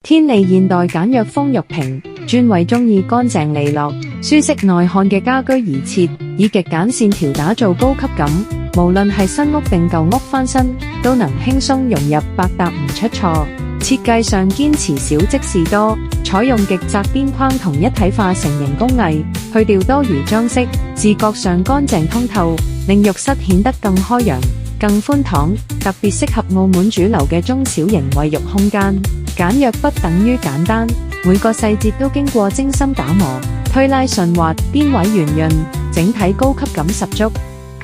天利現代簡約風浴屏，專為鍾意乾淨利落、舒適耐看嘅家居而設，以極簡線條打造高級感。無論係新屋定舊屋翻新，都能輕鬆融入，百搭唔出錯。設計上堅持少即是多，採用極窄邊框同一體化成型工藝，去掉多餘裝飾，視覺上乾淨通透，令浴室顯得更開揚、更寬敞，特別適合澳門主流嘅中小型衛浴空間。簡約不等於簡單，每個細節都經過精心打磨，推拉順滑，邊位圓潤，整體高級感十足。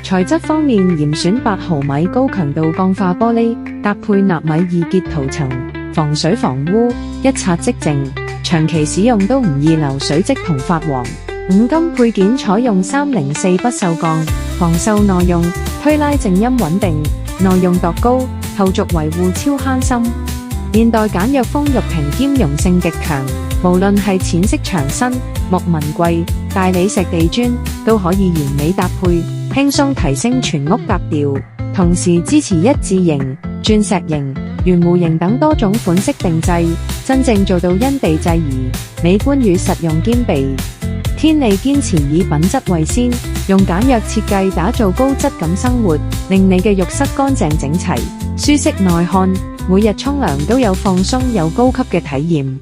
材質方面，嚴選8毫米高強度鋼化玻璃，搭配納米異結塗層，防水防污，一擦即淨，長期使用都唔易流水漬同發黃。五金配件採用304不鏽鋼，防鏽耐用，推拉靜音穩定，耐用度高，後續維護超慳心。現代簡約風浴屏兼容性極強，無論係淺色牆身、木紋櫃、大理石地磚，都可以完美搭配，輕鬆提升全屋格調。同時支持一字形、鑽石形、圓弧形等多種款式定製，真正做到因地制宜，美觀與實用兼備。天利堅持以品質為先，用簡約設計打造高質感生活，令你嘅浴室乾淨整齊、舒適耐看，每日沖涼都有放鬆又高級嘅體驗。